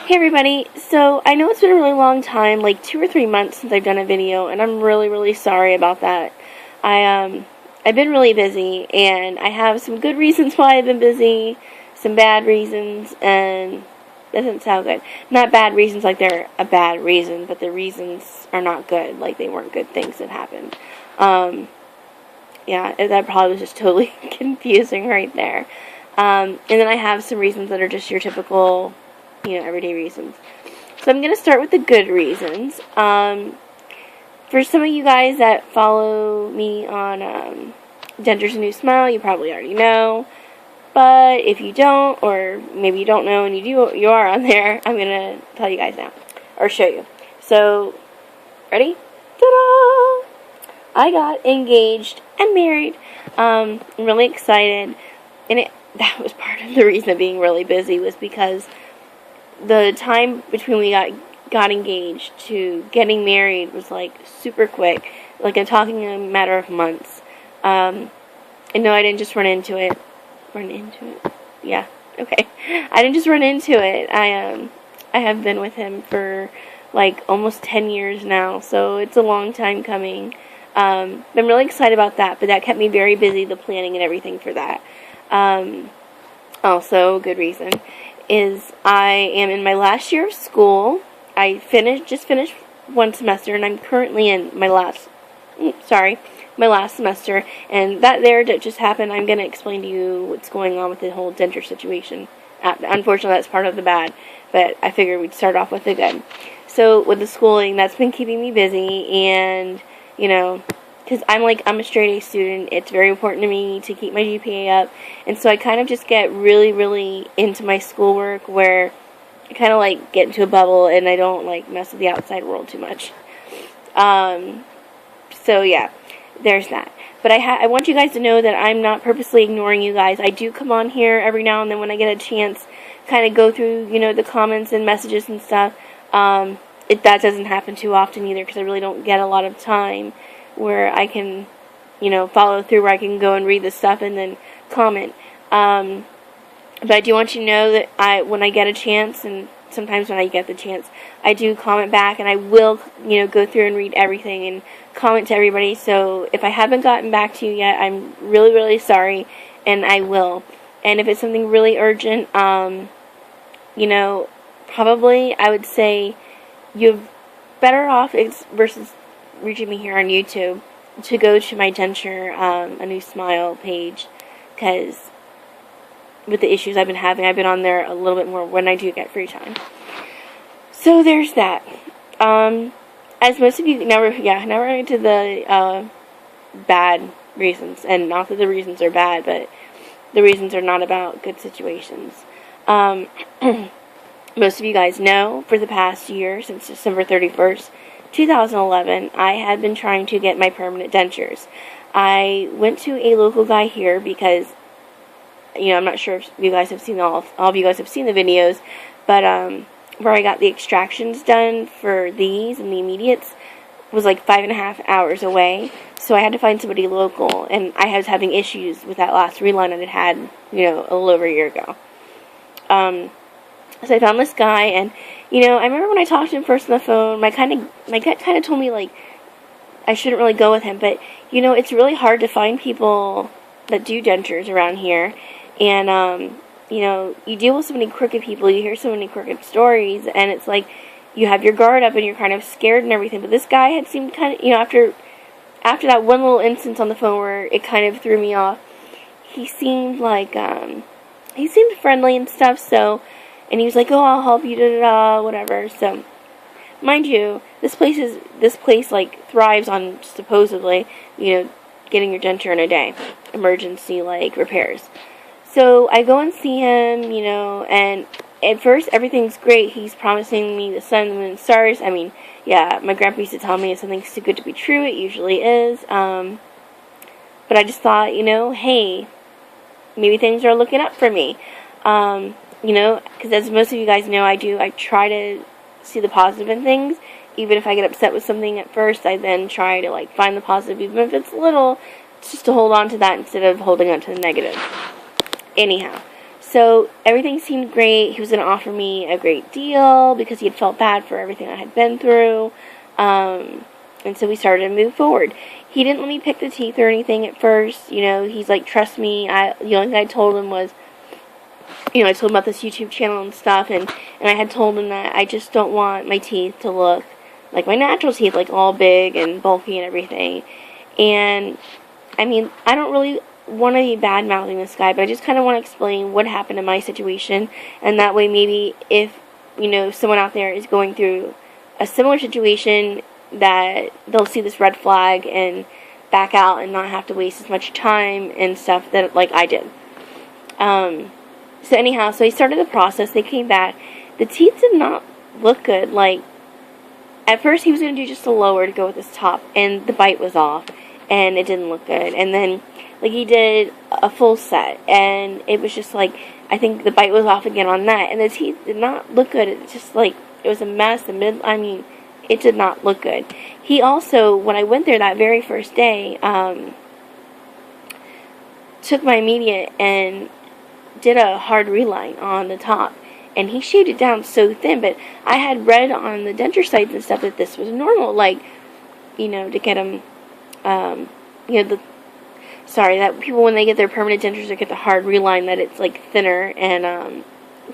Hey everybody, so I know it's been a really long time, like 2 or 3 months since I've done a video, and I'm really sorry about that. I've been really busy, and I have some good reasons why I've been busy, some bad reasons, and that doesn't sound good. Not bad reasons like they're a bad reason, but the reasons are not good, like they weren't good things that happened. Yeah, that probably was just totally confusing right there. And then I have some reasons that are just your typical, everyday reasons. So I'm going to start with the good reasons. For some of you guys that follow me on Dentures New Smile, you probably already know. But if you don't, or maybe you don't know and you are on there, I'm going to tell you guys now, or show you. So, ready? Ta-da! I got engaged and married. I'm really excited. And that was part of the reason of being really busy, was because the time between we got engaged to getting married was like super quick. Like I'm talking a matter of months. And no, I didn't just run into it. Yeah, okay. I didn't just run into it. I have been with him for like almost 10 years now, so it's a long time coming. I'm really excited about that, but that kept me very busy, the planning and everything for that. Also, good reason is I am in my last year of school. I just finished one semester, and I'm currently in my last semester, and that just happened. I'm going to explain to you what's going on with the whole denture situation. Unfortunately, that's part of the bad, but I figured we'd start off with the good. So, with the schooling, that's been keeping me busy, and, because I'm a straight A student, it's very important to me to keep my GPA up, and so I kind of just get really into my schoolwork, where I kind of like get into a bubble, and I don't like mess with the outside world too much. So yeah, there's that. But I want you guys to know that I'm not purposely ignoring you guys. I do come on here every now and then when I get a chance, kind of go through, the comments and messages and stuff. That doesn't happen too often either, because I really don't get a lot of time where I can, follow through, where I can go and read the stuff and then comment. But I do want you to know that when I get a chance, and sometimes when I get the chance, I do comment back, and I will, go through and read everything and comment to everybody. So if I haven't gotten back to you yet, I'm really sorry, and I will. And if it's something really urgent, probably I would say you're better off, versus reaching me here on YouTube, to go to my Denture, a New Smile page, because with the issues I've been having, I've been on there a little bit more when I do get free time. So there's that. As most of you now we're into the bad reasons, and not that the reasons are bad, but the reasons are not about good situations. Most of you guys know, for the past year, since December 31st, 2011, I had been trying to get my permanent dentures. I went to a local guy here because, I'm not sure if you guys have seen all of you guys have seen the videos, but where I got the extractions done for these and the immediates was like 5.5 hours away, so I had to find somebody local, and I was having issues with that last reline that I had, a little over a year ago. So I found this guy, and, I remember when I talked to him first on the phone, my gut kind of told me, like, I shouldn't really go with him, but, it's really hard to find people that do dentures around here, and, you deal with so many crooked people, you hear so many crooked stories, and it's like, you have your guard up, and you're kind of scared and everything, but this guy had seemed kind of, after that one little instance on the phone where it kind of threw me off, he seemed like, he seemed friendly and stuff, so, and he was like, oh, I'll help you, da-da-da, whatever. So, mind you, this place, like, thrives on, supposedly, getting your denture in a day. Emergency, like, repairs. So, I go and see him, and at first, everything's great. He's promising me the sun, the moon, and stars. I mean, yeah, my grandpa used to tell me if something's too good to be true, it usually is. But I just thought, hey, maybe things are looking up for me. Because as most of you guys know, I try to see the positive in things. Even if I get upset with something at first, I then try to, like, find the positive, even if it's little, just to hold on to that instead of holding on to the negative. Anyhow, So everything seemed great. He was going to offer me a great deal because he had felt bad for everything I had been through. And so we started to move forward. He didn't let me pick the teeth or anything at first. You know, he's like, trust me. The only thing I told him was, you know, I told him about this YouTube channel and stuff, and I had told him that I just don't want my teeth to look like my natural teeth, like all big and bulky and everything. And, I mean, I don't really want to be bad-mouthing this guy, but I just kind of want to explain what happened in my situation, and that way maybe if, you know, someone out there is going through a similar situation, that they'll see this red flag and back out and not have to waste as much time and stuff that, like, I did. So anyhow, so I started the process. They came back. The teeth did not look good. Like, at first he was going to do just a lower to go with his top, and the bite was off, and it didn't look good. And then, like, he did a full set, and it was just like, I think the bite was off again on that, and the teeth did not look good. It just, like, it was a mess. It did not look good. He also, when I went there that very first day, took my immediate and did a hard reline on the top, and he shaved it down so thin, but I had read on the denture sites and stuff that this was normal, like, you know, to get them, you know, that people, when they get their permanent dentures or get the hard reline, that it's, like, thinner and,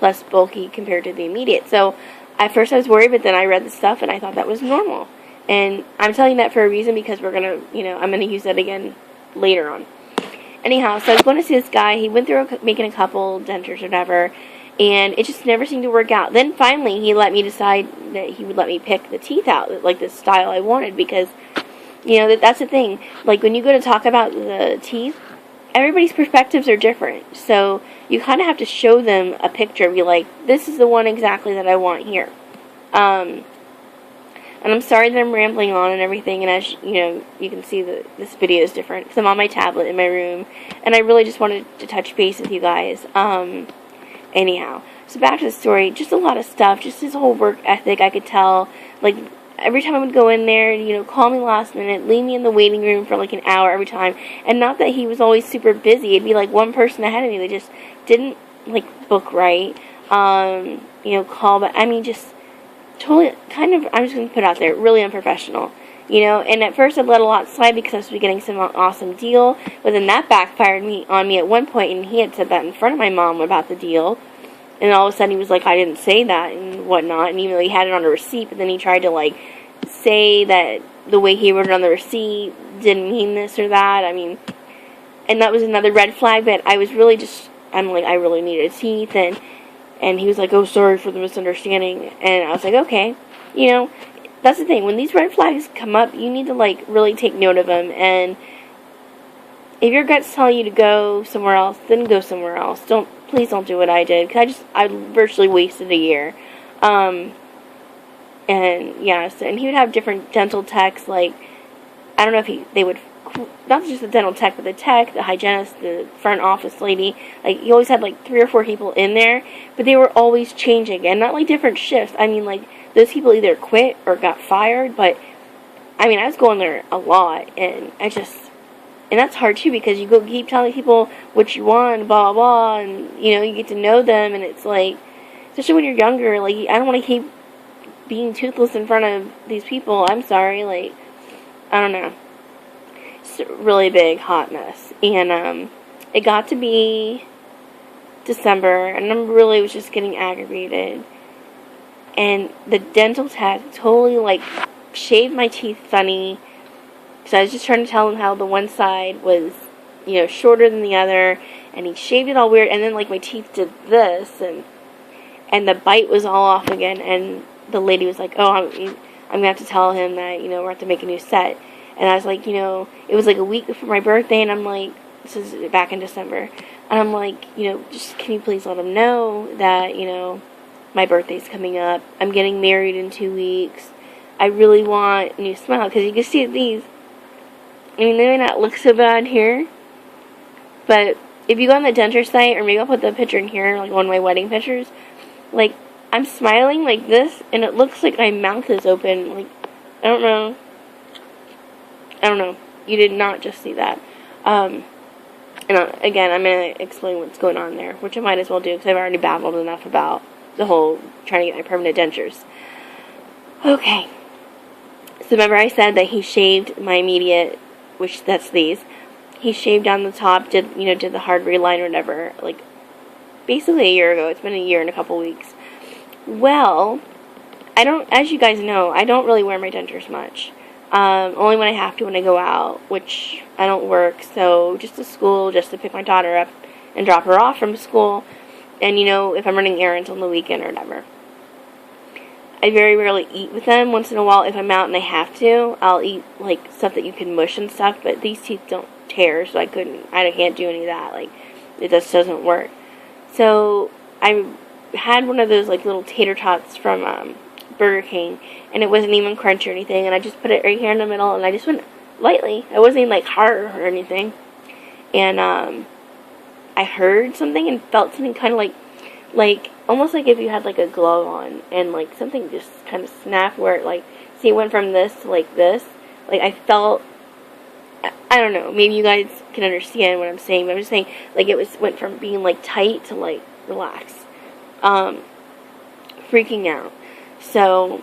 less bulky compared to the immediate. So, at first I was worried, but then I read the stuff, and I thought that was normal. And I'm telling you that for a reason, because we're gonna, you know, I'm gonna use that again later on. Anyhow, so I was going to see this guy. He went through making a couple dentures or whatever, and it just never seemed to work out. Then finally, he let me decide that he would let me pick the teeth out, like the style I wanted, because, you know, that's the thing. Like, when you go to talk about the teeth, everybody's perspectives are different. So you kind of have to show them a picture and be like, this is the one exactly that I want here. And I'm sorry that I'm rambling on and everything, and as you know, you can see that this video is different, because I'm on my tablet in my room, and I really just wanted to touch base with you guys. Anyhow, so back to the story, just a lot of stuff, just his whole work ethic, I could tell, like, every time I would go in there, you know, call me last minute, leave me in the waiting room for like an hour every time, and not that he was always super busy, it'd be like one person ahead of me, they just didn't, like, book right, you know, call, but, I mean, just totally, kind of, I'm just going to put it out there, really unprofessional, you know, and at first I let a lot slide because I was getting some awesome deal, but then that backfired on me at one point, and he had said that in front of my mom about the deal, and all of a sudden he was like, I didn't say that, and whatnot, and even though he had it on a receipt, but then he tried to, like, say that the way he wrote it on the receipt didn't mean this or that, I mean, and that was another red flag, but I was really just, I'm like, I really needed teeth, and he was like, oh, sorry for the misunderstanding, and I was like, okay, you know, that's the thing, when these red flags come up, you need to, like, really take note of them, and if your gut's telling you to go somewhere else, then go somewhere else. Please don't do what I did, because I virtually wasted a year, and, yeah, so, and he would have different dental techs, like, I don't know if they would, not just the dental tech, but the tech, the hygienist, the front office lady, like, he always had, like, 3 or 4 people in there, but they were always changing, and not, like, different shifts, I mean, like, those people either quit or got fired, but, I mean, I was going there a lot, and and that's hard, too, because you keep telling people what you want, blah, blah, and, you know, you get to know them, and it's, like, especially when you're younger, like, I don't want to keep being toothless in front of these people, I'm sorry, like, I don't know. It's a really big, hot mess, and, it got to be December, and I really was just getting aggravated, and the dental tech totally, like, shaved my teeth funny, so I was just trying to tell him how the one side was, you know, shorter than the other, and he shaved it all weird, and then, like, my teeth did this, and the bite was all off again, and the lady was like, oh, I'm going to have to tell him that, you know, we're going to have to make a new set, and I was like, you know, it was, like, a week before my birthday, and I'm like, this is back in December, and I'm like, you know, just, can you please let him know that, you know, my birthday's coming up, I'm getting married in 2 weeks, I really want a new smile, because you can see these, I mean, they may not look so bad here, but if you go on the denture site, or maybe I'll put the picture in here, like one of my wedding pictures, like, I'm smiling like this, and it looks like my mouth is open, like, I don't know, you did not just see that, And again, I'm going to explain what's going on there, which I might as well do because I've already babbled enough about the whole trying to get my permanent dentures. Okay. So remember I said that he shaved my immediate, which that's these. He shaved down the top, did the hard reline or whatever, like basically a year ago. It's been a year and a couple weeks. Well, as you guys know, I don't really wear my dentures much. Only when I have to, when I go out, which I don't work, so just to school, just to pick my daughter up and drop her off from school, and if I'm running errands on the weekend or whatever. I very rarely eat with them. Once in a while, if I'm out and I have to, I'll eat, like, stuff that you can mush and stuff, but these teeth don't tear, so I can't do any of that. Like, it just doesn't work. So, I had one of those, like, little tater tots from, Burger King, and it wasn't even crunchy or anything, and I just put it right here in the middle, and I just went lightly. It wasn't even, like, hard or anything. And, I heard something and felt something kind of like, almost like if you had, like, a glove on, and, like, something just kind of snapped where it, like, see, it went from this to, like, this. Like, I felt, I don't know, maybe you guys can understand what I'm saying, but I'm just saying, like, went from being, like, tight to, like, relaxed. Freaking out. So,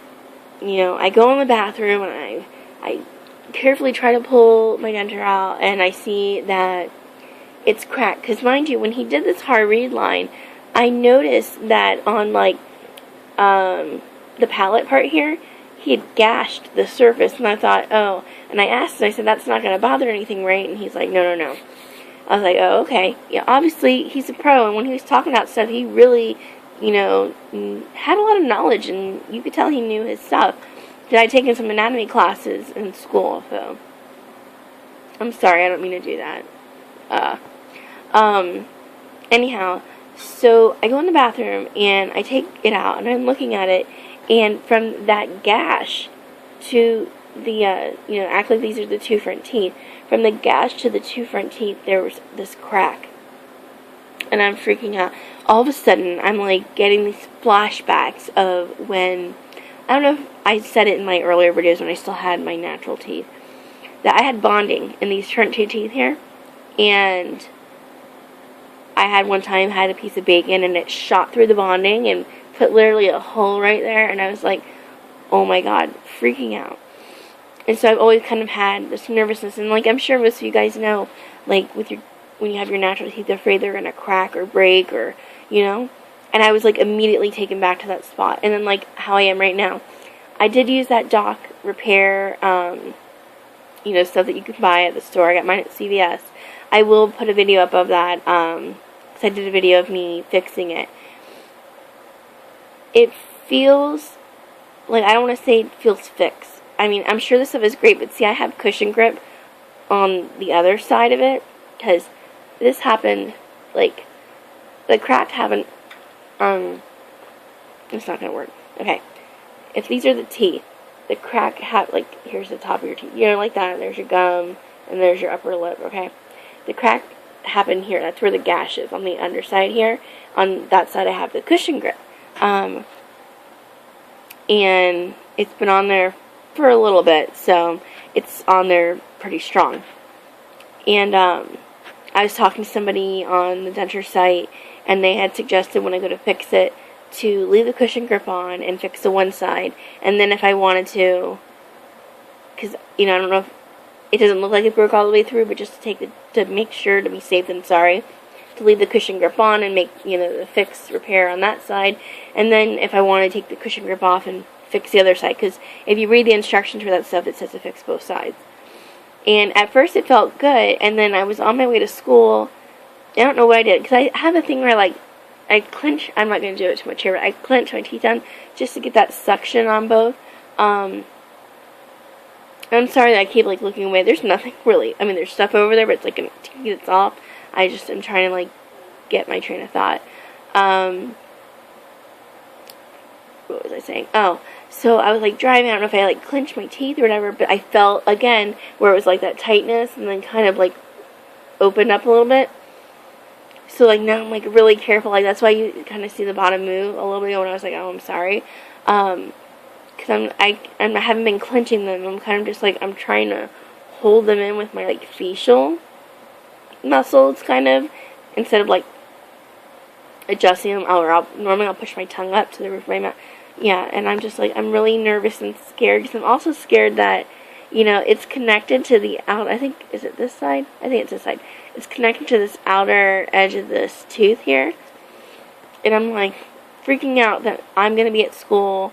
I go in the bathroom, and I carefully try to pull my denture out, and I see that it's cracked. Because, mind you, when he did this hard read line, I noticed that on, like, the palate part here, he had gashed the surface, and I thought, oh, and I asked him, I said, that's not going to bother anything, right? And he's like, no. I was like, oh, okay. Yeah, obviously, he's a pro, and when he was talking about stuff, he really, had a lot of knowledge, and you could tell he knew his stuff. I'd taken some anatomy classes in school, so I'm sorry, I don't mean to do that. Anyhow, so I go in the bathroom, and I take it out, and I'm looking at it, and from that gash to the, act like these are the two front teeth, from the gash to the two front teeth, there was this crack. And I'm freaking out. All of a sudden, I'm, like, getting these flashbacks of when, I don't know if I said it in my earlier videos when I still had my natural teeth, that I had bonding in these front two teeth here, and I had one time had a piece of bacon, and it shot through the bonding, and put literally a hole right there, and I was like, oh my god, freaking out. And so I've always kind of had this nervousness, and, like, I'm sure most of you guys know, like, when you have your natural teeth, they're afraid they're going to crack or break or, and I was, like, immediately taken back to that spot. And then, like, how I am right now. I did use that Doc repair, stuff that you can buy at the store. I got mine at CVS. I will put a video up of that, because I did a video of me fixing it. It feels, like, I don't want to say it feels fixed. I mean, I'm sure this stuff is great, but see, I have cushion grip on the other side of it, because this happened, like, the crack happened, it's not going to work. Okay. If these are the teeth, the crack like, here's the top of your teeth, like that, and there's your gum, and there's your upper lip, okay? The crack happened here, that's where the gash is, on the underside here. On that side I have the cushion grip. And it's been on there for a little bit, so it's on there pretty strong. And, I was talking to somebody on the denture site, and they had suggested when I go to fix it to leave the cushion grip on and fix the one side, and then if I wanted to, because, I don't know if, it doesn't look like it broke all the way through, but just to make sure, to be safe than sorry, to leave the cushion grip on and make, the fix repair on that side, and then if I want to take the cushion grip off and fix the other side, because if you read the instructions for that stuff, it says to fix both sides. And at first it felt good, and then I was on my way to school. I don't know what I did, because I have a thing where, like, I clench, I'm not going to do it too much here, but I clench my teeth down just to get that suction on both. I'm sorry that I keep, like, looking away. There's nothing really, I mean, there's stuff over there, but it's like a teeth that's off. I just am trying to, like, get my train of thought. What was I saying? Oh, so I was, like, driving. I don't know if I, like, clenched my teeth or whatever, but I felt, again, where it was, like, that tightness and then kind of, like, opened up a little bit. So, like, now I'm, like, really careful. Like, that's why you kind of see the bottom move a little bit when I was like, oh, I'm sorry. Because I haven't been clenching them. I'm kind of just, like, I'm trying to hold them in with my, like, facial. muscles, kind of, instead of, like, adjusting them, normally I'll push my tongue up to the roof of my mouth. Yeah, and I'm just, like, I'm really nervous and scared, because I'm also scared that, you know, it's connected to the I think, is it this side? I think it's this side. It's connected to this outer edge of this tooth here, and I'm, like, freaking out that I'm going to be at school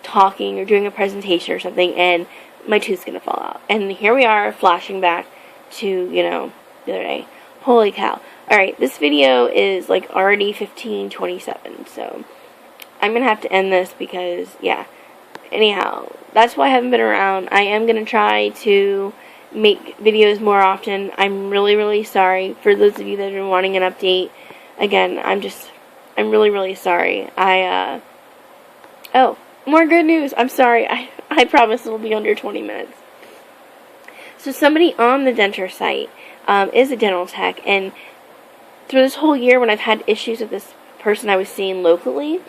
talking or doing a presentation or something, and my tooth's going to fall out. And here we are, flashing back to, you know, the other day. Holy cow. Alright, this video is, like, already 15:27, so I'm going to have to end this because, yeah. Anyhow, that's why I haven't been around. I am going to try to make videos more often. I'm really, really sorry for those of you that have been wanting an update. Again, I'm really, really sorry. Oh, more good news. I'm sorry. I promise it'll be under 20 minutes. So somebody on the Dentures site is a dental tech, and through this whole year when I've had issues with this person I was seeing locally,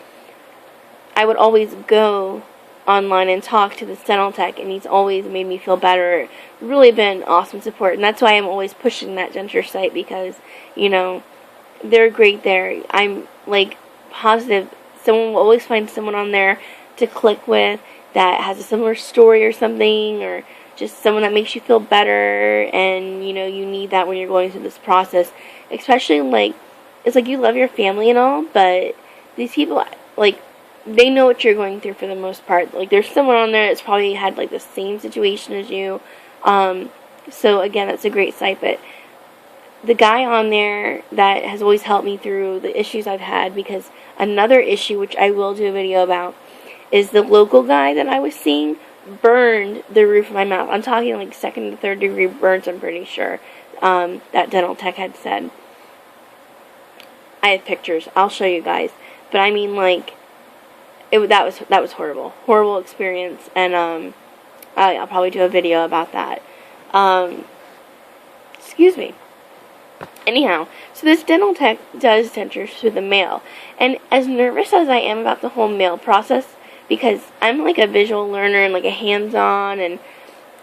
I would always go online and talk to this dental tech, and he's always made me feel better. Really been awesome support, and that's why I'm always pushing that Dentures site, because, you know, they're great there. I'm, like, positive someone will always find someone on there to click with that has a similar story or something, or just someone that makes you feel better, and, you know, you need that when you're going through this process. Especially, like, it's like you love your family and all, but these people, like, they know what you're going through for the most part. Like, there's someone on there that's probably had, like, the same situation as you. So, again, that's a great site, but the guy on there that has always helped me through the issues I've had, because another issue, which I will do a video about, is the local guy that I was seeing burned the roof of my mouth. I'm talking like 2nd to 3rd degree burns, I'm pretty sure, that dental tech had said. I have pictures. I'll show you guys. But I mean, like, that was horrible. Horrible experience, and I'll probably do a video about that. Excuse me. Anyhow, so this dental tech does dentures through the mail, and as nervous as I am about the whole mail process, because I'm like a visual learner and like a hands-on,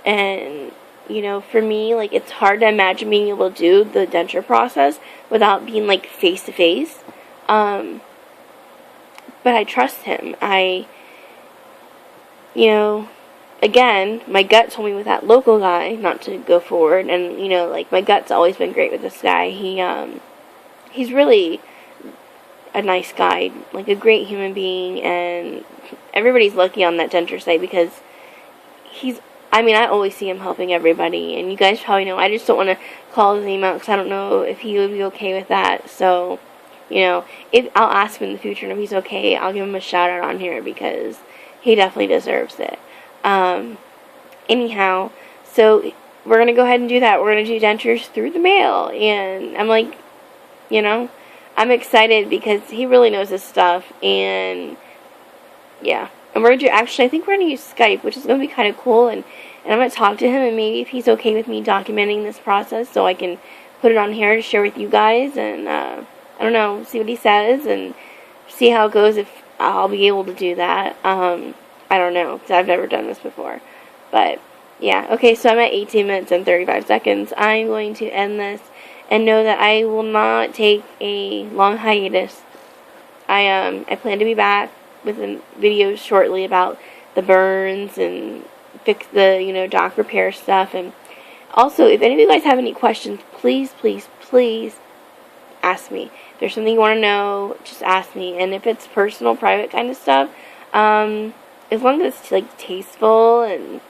and you know, for me, like, it's hard to imagine being able to do the denture process without being like face to face. But I trust him. You know, again, my gut told me with that local guy not to go forward, and, you know, like, my gut's always been great with this guy. He's really a nice guy, like, a great human being, and everybody's lucky on that denture site, because I always see him helping everybody, and you guys probably know, I just don't want to call his name out, because I don't know if he would be okay with that, so, you know, I'll ask him in the future, and if he's okay, I'll give him a shout out on here, because he definitely deserves it. Anyhow, so we're going to go ahead and do that. We're going to do dentures through the mail, and I'm like, you know, I'm excited because he really knows his stuff, and yeah. And we're going to do, actually, I think we're going to use Skype, which is going to be kind of cool, and I'm going to talk to him, and maybe if he's okay with me documenting this process so I can put it on here to share with you guys, and, I don't know, see what he says, and see how it goes, if I'll be able to do that. I don't know, because I've never done this before. But, yeah. Okay, so I'm at 18 minutes and 35 seconds. I'm going to end this and know that I will not take a long hiatus. I plan to be back with a video shortly about the burns and fix the, you know, dock repair stuff. And also, if any of you guys have any questions, please, please, please ask me. If there's something you want to know, just ask me. And if it's personal, private kind of stuff, as long as it's, like, tasteful and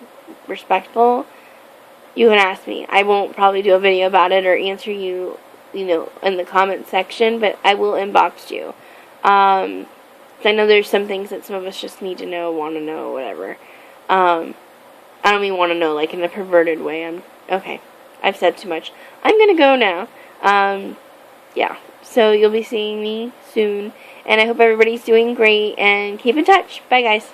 respectful, you can ask me. I won't probably do a video about it or answer you, you know, in the comment section, but I will inbox you. I know there's some things that some of us just need to know, want to know, whatever. I don't mean want to know, like, in a perverted way. Okay, I've said too much. I'm going to go now. Yeah, so you'll be seeing me soon, and I hope everybody's doing great, and keep in touch. Bye, guys.